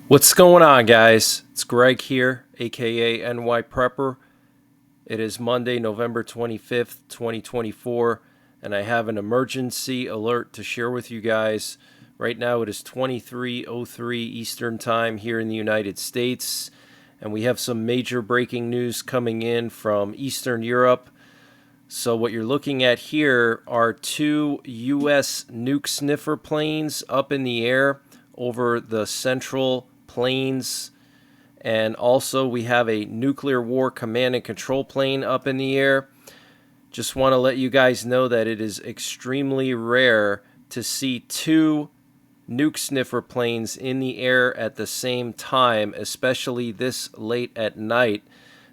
What's going on, guys? It's Greg here, aka NYPrepper. It is Monday, November 25th, 2024, and I have an emergency alert to share with you guys. Right now it is 23:03 Eastern Time here in the United States, and we have some major breaking news coming in from Eastern Europe. So what you're looking at here are two U.S. nuke sniffer planes up in the air over the central plains, and also we have a nuclear war command and control plane up in the air. Just want to let you guys know that it is extremely rare to see two nuke sniffer planes in the air at the same time, especially this late at night.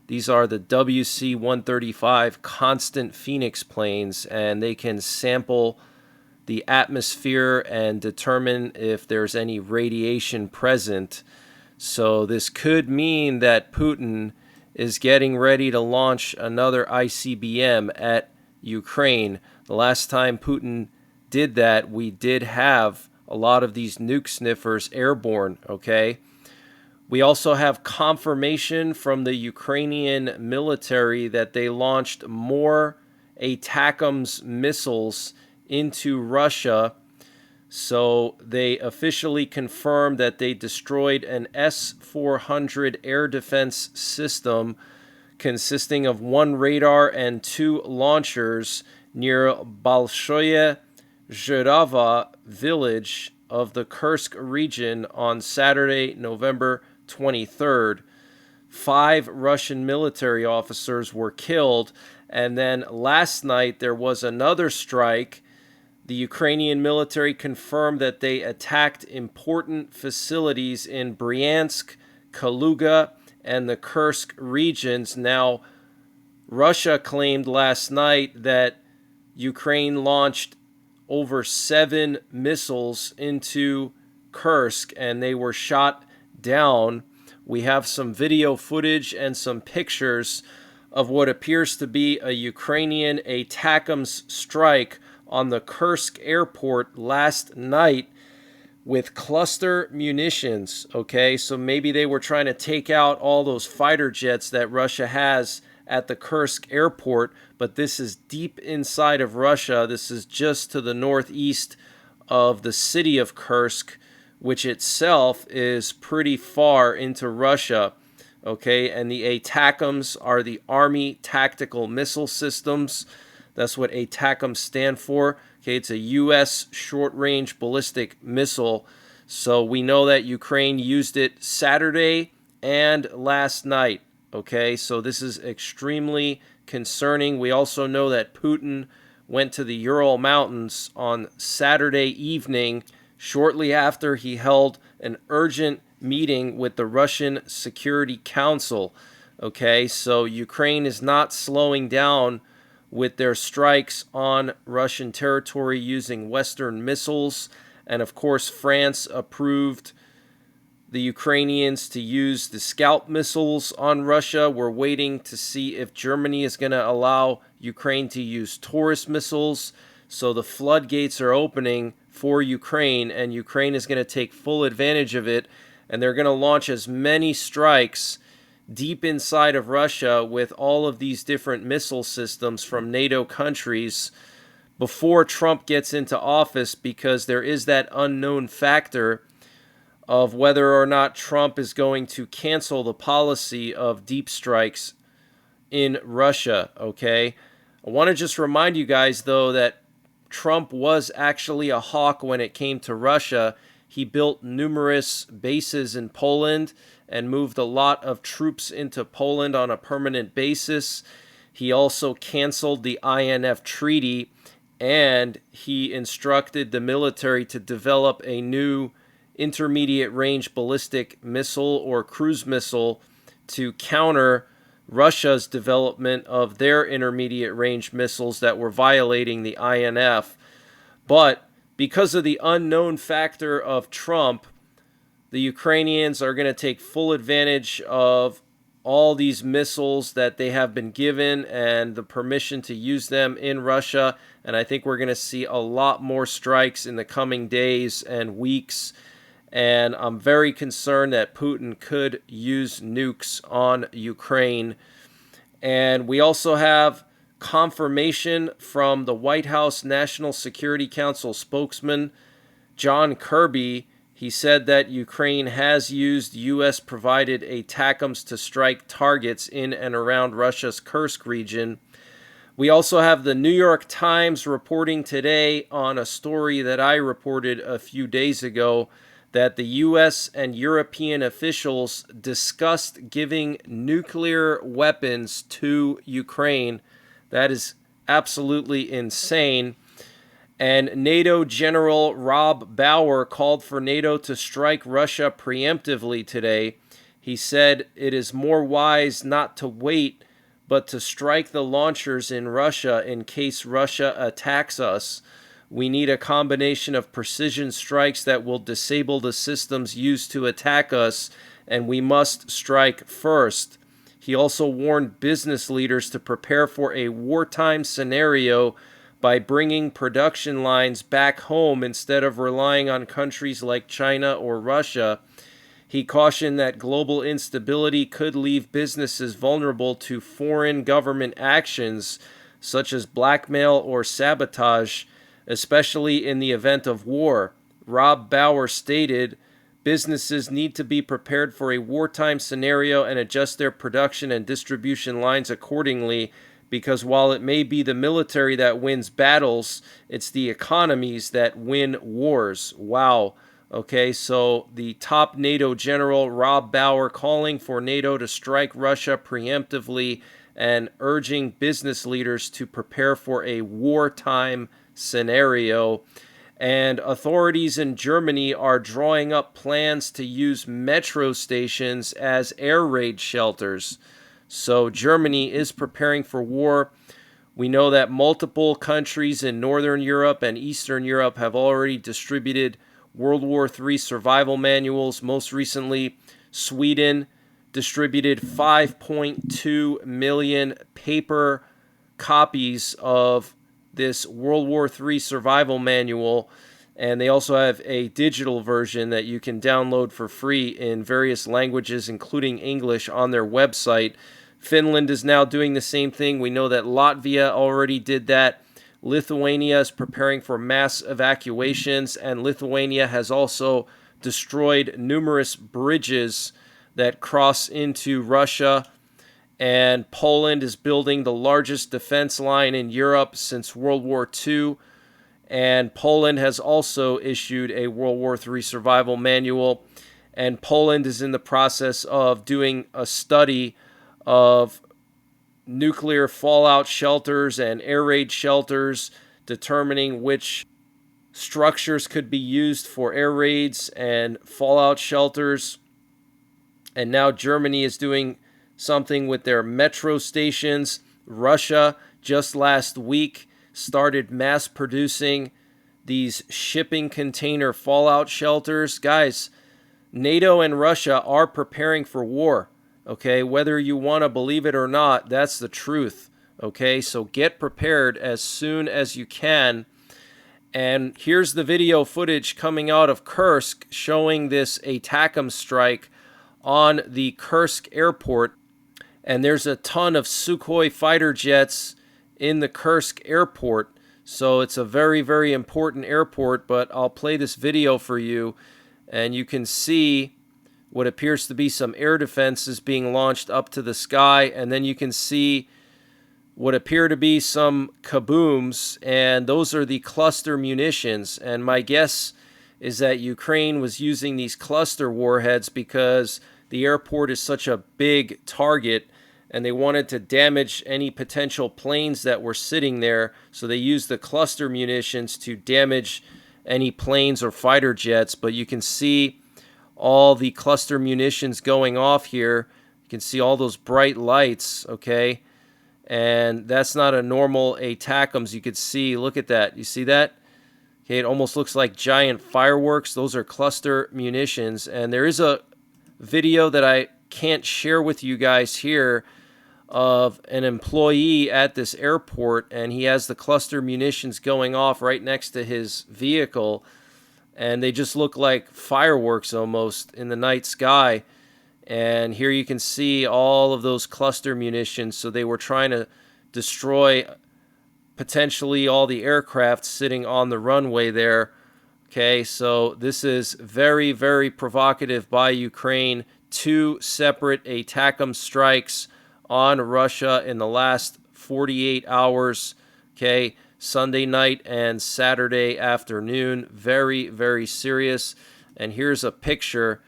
These are the WC-135 Constant Phoenix planes, and they can sample the atmosphere and determine if there's any radiation present. So this could mean that Putin is getting ready to launch another ICBM at Ukraine. The last time Putin did that, we did have a lot of these nuke sniffers airborne, okay? We also have confirmation from the Ukrainian military that they launched more Atacms missiles into Russia. So they officially confirmed that they destroyed an S-400 air defense system consisting of one radar and two launchers near Bolshoye Zhirava village of the Kursk region on Saturday, November 23rd. 5 Russian military officers were killed, and then last night there was another strike. The Ukrainian military confirmed that they attacked important facilities in Bryansk, Kaluga, and the Kursk regions. Now, Russia claimed last night that Ukraine launched over 7 missiles into Kursk, and they were shot down. We have some video footage and some pictures of what appears to be a Ukrainian Atacms strike on the Kursk airport last night with cluster munitions, okay? So maybe they were trying to take out all those fighter jets that Russia has at the Kursk airport, but this is deep inside of Russia. This is just to the northeast of the city of Kursk, which itself is pretty far into Russia, okay? And the Atacms are the Army Tactical Missile Systems. That's what Atacms stand for. Okay, it's a U.S. short-range ballistic missile. So we know that Ukraine used it Saturday and last night. Okay, so this is extremely concerning. We also know that Putin went to the Ural Mountains on Saturday evening, shortly after he held an urgent meeting with the Russian Security Council. Okay, so Ukraine is not slowing down with their strikes on Russian territory using Western missiles. And of course, France approved the Ukrainians to use the Scout missiles on Russia. We're waiting to see if Germany is going to allow Ukraine to use Taurus missiles. So the floodgates are opening for Ukraine, and Ukraine is going to take full advantage of it. And they're going to launch as many strikes deep inside of Russia with all of these different missile systems from NATO countries before Trump gets into office, because there is that unknown factor of whether or not Trump is going to cancel the policy of deep strikes in Russia, okay? I want to just remind you guys, though, that Trump was actually a hawk when it came to Russia. He built numerous bases in Poland and moved a lot of troops into Poland on a permanent basis. He also canceled the INF Treaty, and he instructed the military to develop a new intermediate range ballistic missile or cruise missile to counter Russia's development of their intermediate range missiles that were violating the INF. But because of the unknown factor of Trump, the Ukrainians are going to take full advantage of all these missiles that they have been given and the permission to use them in Russia. And I think we're going to see a lot more strikes in the coming days and weeks. and I'm very concerned that Putin could use nukes on Ukraine. And we also have confirmation from the White House National Security Council spokesman, John Kirby. He said that Ukraine has used U.S.-provided Atacms to strike targets in and around Russia's Kursk region. We also have the New York Times reporting today on a story that I reported a few days ago, that the U.S. and European officials discussed giving nuclear weapons to Ukraine. That is absolutely insane. And NATO General Rob Bauer called for NATO to strike Russia preemptively today. He said it is more wise not to wait, but to strike the launchers in Russia in case Russia attacks us. We need a combination of precision strikes that will disable the systems used to attack us, and we must strike first. He also warned business leaders to prepare for a wartime scenario by bringing production lines back home instead of relying on countries like China or Russia. He cautioned that global instability could leave businesses vulnerable to foreign government actions, such as blackmail or sabotage, especially in the event of war. Rob Bauer stated, businesses need to be prepared for a wartime scenario and adjust their production and distribution lines accordingly, because while it may be the military that wins battles, it's the economies that win wars. Wow. Okay, so the top NATO general, Rob Bauer, calling for NATO to strike Russia preemptively and urging business leaders to prepare for a wartime scenario. And authorities in Germany are drawing up plans to use metro stations as air raid shelters. So Germany is preparing for war. We know that multiple countries in Northern Europe and Eastern Europe have already distributed World War III survival manuals. Most recently, Sweden distributed 5.2 million paper copies of this World War III survival manual, and they also have a digital version that you can download for free in various languages, including English, on their website. Finland is now doing the same thing. We know that Latvia already did that. Lithuania is preparing for mass evacuations, and Lithuania has also destroyed numerous bridges that cross into Russia. And Poland is building the largest defense line in Europe since World War II. And Poland has also issued a World War III survival manual. And Poland is in the process of doing a study of nuclear fallout shelters and air raid shelters, determining which structures could be used for air raids and fallout shelters. And now Germany is doing something with their metro stations. Russia just last week started mass producing these shipping container fallout shelters. Guys, NATO and Russia are preparing for war. Okay, whether you want to believe it or not, that's the truth. Okay, so get prepared as soon as you can. And here's the video footage coming out of Kursk showing this Atacms strike on the Kursk airport. And there's a ton of Sukhoi fighter jets in the Kursk airport. So it's a very, very important airport, but I'll play this video for you and you can see what appears to be some air defenses being launched up to the sky, and then you can see what appear to be some kabooms, and those are the cluster munitions. And my guess is that Ukraine was using these cluster warheads because the airport is such a big target, and they wanted to damage any potential planes that were sitting there, so they used the cluster munitions to damage any planes or fighter jets. But you can see all the cluster munitions going off here. You can see all those bright lights, okay? And that's not a normal Atacms. You could see, look at that. You see that? Okay, it almost looks like giant fireworks. Those are cluster munitions. And there is a video that I can't share with you guys here of an employee at this airport, and he has the cluster munitions going off right next to his vehicle. and they just look like fireworks almost in the night sky. And here you can see all of those cluster munitions. So they were trying to destroy potentially all the aircraft sitting on the runway there. Okay, so this is very, very provocative by Ukraine. 2 separate Atacms strikes on Russia in the last 48 hours. Okay, Sunday night and Saturday afternoon. Very, very serious. And here's a picture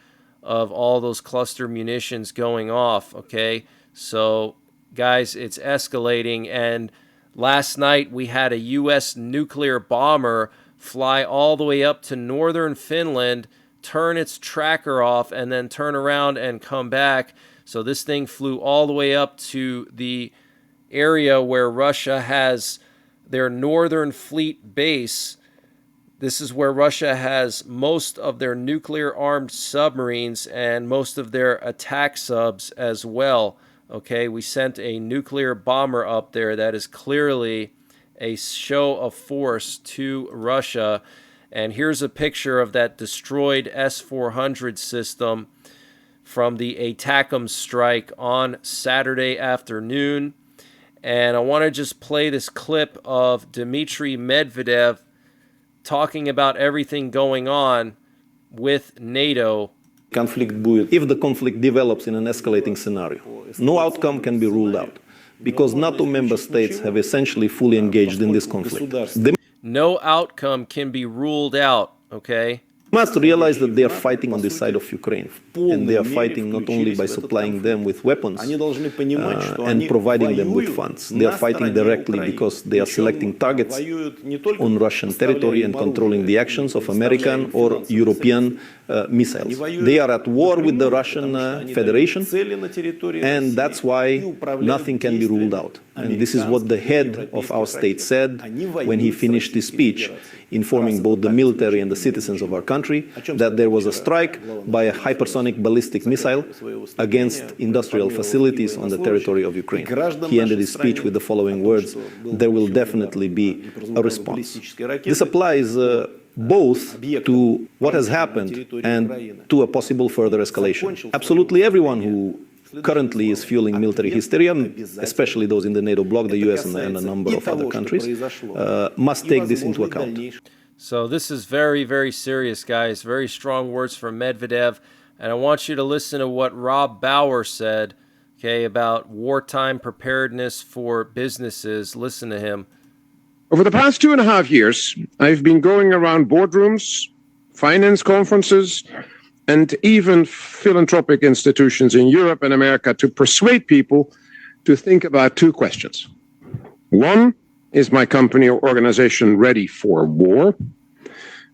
of all those cluster munitions going off. Okay, so guys, it's escalating. And last night we had a U.S. nuclear bomber fly all the way up to northern Finland, turn its tracker off, and then turn around and come back. So this thing flew all the way up to the area where Russia has their Northern Fleet base. This is where Russia has most of their nuclear-armed submarines and most of their attack subs as well. Okay, we sent a nuclear bomber up there. That is clearly a show of force to Russia. And here's a picture of that destroyed S-400 system from the Atacms strike on Saturday afternoon. And I want to just play this clip of Dmitry Medvedev talking about everything going on with NATO. If the conflict develops in an escalating scenario, no outcome can be ruled out, because NATO member states have essentially fully engaged in this conflict. No outcome can be ruled out, okay? Must realize that they are fighting on the side of Ukraine, and they are fighing not only by supplying them with weapons and providing them with funds. They are fighting directly because they are selecting targets on Russian territory and controlling the actions of American or European missiles. They are at war with the Russian Federation, and that's why nothing can be ruled out. And this is what the head of our state said when he finished his speech, informing both the military and the citizens of our country that there was a strike by a hypersonic ballistic missile against industrial facilities on the territory of Ukraine. He ended his speech with the following words: there will definitely be a response. This applies both to what has happened and to a possible further escalation. Absolutely everyone who currently is fueling military hysteria, especially those in the NATO bloc, the US and a number of other countries, must take this into account. So this is very, very serious, guys. Very strong words from Medvedev. And I want you to listen to what Rob Bauer said, okay, about wartime preparedness for businesses. Listen to him. Over the past 2.5 years, I've been going around boardrooms, finance conferences, and even philanthropic institutions in Europe and America to persuade people to think about 2 questions. One, is my company or organization ready for war?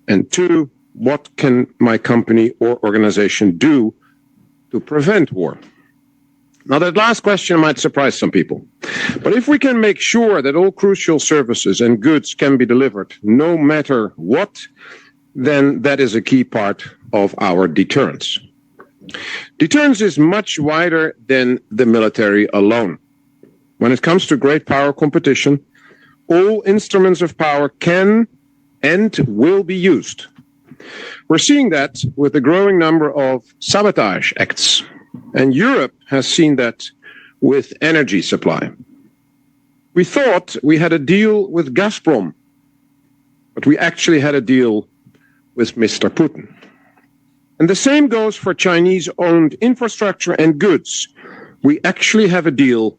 And 2, what can my company or organization do to prevent war? Now, that last question might surprise some people. But if we can make sure that all crucial services and goods can be delivered no matter what, then that is a key part of our deterrence. Deterrence is much wider than the military alone. When it comes to great power competition, all instruments of power can and will be used. We're seeing that with the growing number of sabotage acts, and Europe has seen that with energy supply. We thought we had a deal with Gazprom, but we actually had a deal with Mr. Putin. And the same goes for Chinese-owned infrastructure and goods. We actually have a deal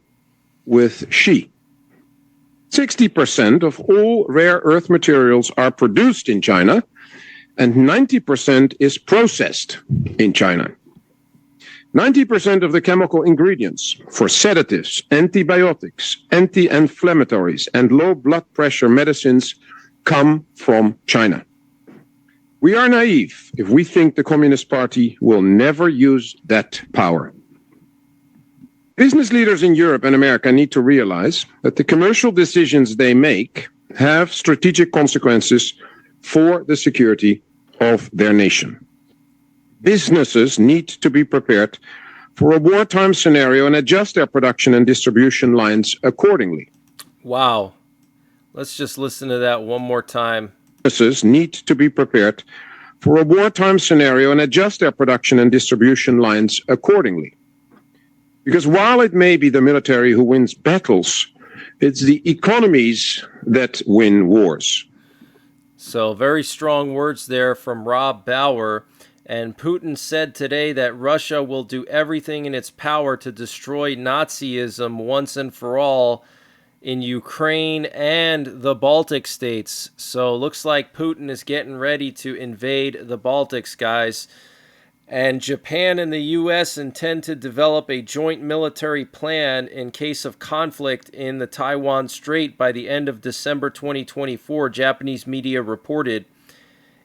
with Xi. 60% of all rare earth materials are produced in China, and 90% is processed in China. 90% of the chemical ingredients for sedatives, antibiotics, anti-inflammatories, and low blood pressure medicines come from China. We are naive if we think the Communist Party will never use that power. Business leaders in Europe and America need to realize that the commercial decisions they make have strategic consequences for the security of their nation. Businesses need to be prepared for a wartime scenario and adjust their production and distribution lines accordingly. Wow. Let's just listen to that one more time. Businesses need to be prepared for a wartime scenario and adjust their production and distribution lines accordingly. Because while it may be the military who wins battles, it's the economies that win wars. So very strong words there from Rob Bauer. And Putin said today that Russia will do everything in its power to destroy Nazism once and for all in Ukraine and the Baltic states. So looks like Putin is getting ready to invade the Baltics, guys. And Japan and the U.S. intend to develop a joint military plan in case of conflict in the Taiwan Strait by the end of December 2024, Japanese media reported.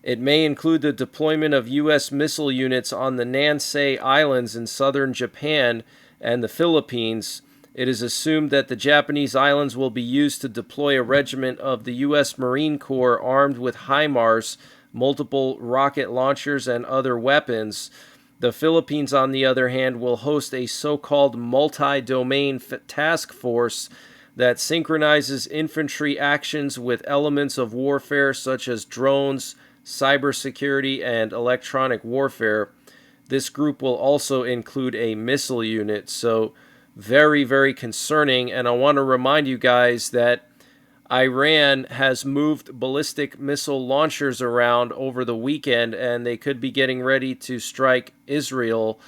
It may include the deployment of U.S. missile units on the Nansei Islands in southern Japan and the Philippines. It is assumed that the Japanese islands will be used to deploy a regiment of the U.S. Marine Corps armed with HIMARS, multiple rocket launchers, and other weapons. The Philippines, on the other hand, will host a so-called multi-domain task force that synchronizes infantry actions with elements of warfare such as drones, cybersecurity, and electronic warfare. This group will also include a missile unit. So very, very concerning. And I want to remind you guys that Iran has moved ballistic missile launchers around over the weekend, and they could be getting ready to strike Israel.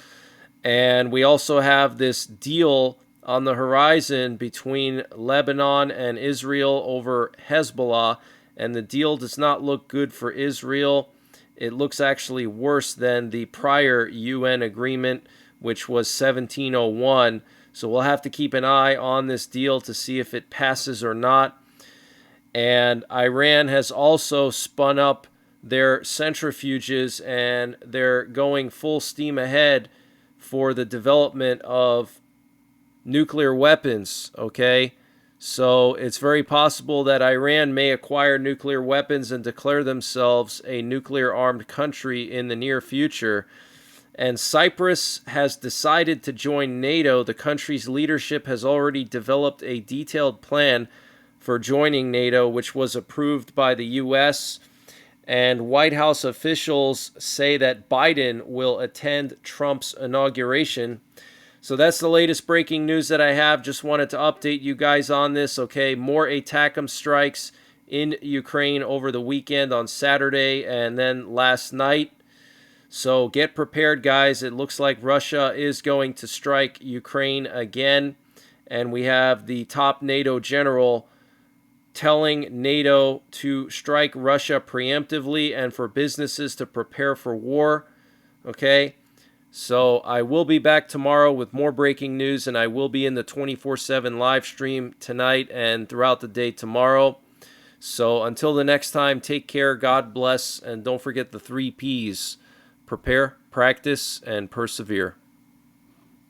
And we also have this deal on the horizon between Lebanon and Israel over Hezbollah, and the deal does not look good for Israel. It looks actually worse than the prior UN agreement, which was 1701. So we'll have to keep an eye on this deal to see if it passes or not. And Iran has also spun up their centrifuges, and they're going full steam ahead for the development of nuclear weapons, okay? So it's very possible that Iran may acquire nuclear weapons and declare themselves a nuclear-armed country in the near future. And Cyprus has decided to join NATO. The country's leadership has already developed a detailed plan for joining NATO, which was approved by the U.S., and White House officials say that Biden will attend Trump's inauguration. So that's the latest breaking news that I have. Just wanted to update you guys on this, okay? More Atacms strikes in Ukraine over the weekend on Saturday and then last night. So get prepared, guys. It looks like Russia is going to strike Ukraine again. And we have the top NATO general telling NATO to strike Russia preemptively and for businesses to prepare for war. Okay? So I will be back tomorrow with more breaking news, and I will be in the 24/7 live stream tonight and throughout the day tomorrow. So until the next time, take care, God bless, and don't forget the 3 Ps: prepare, practice, and persevere.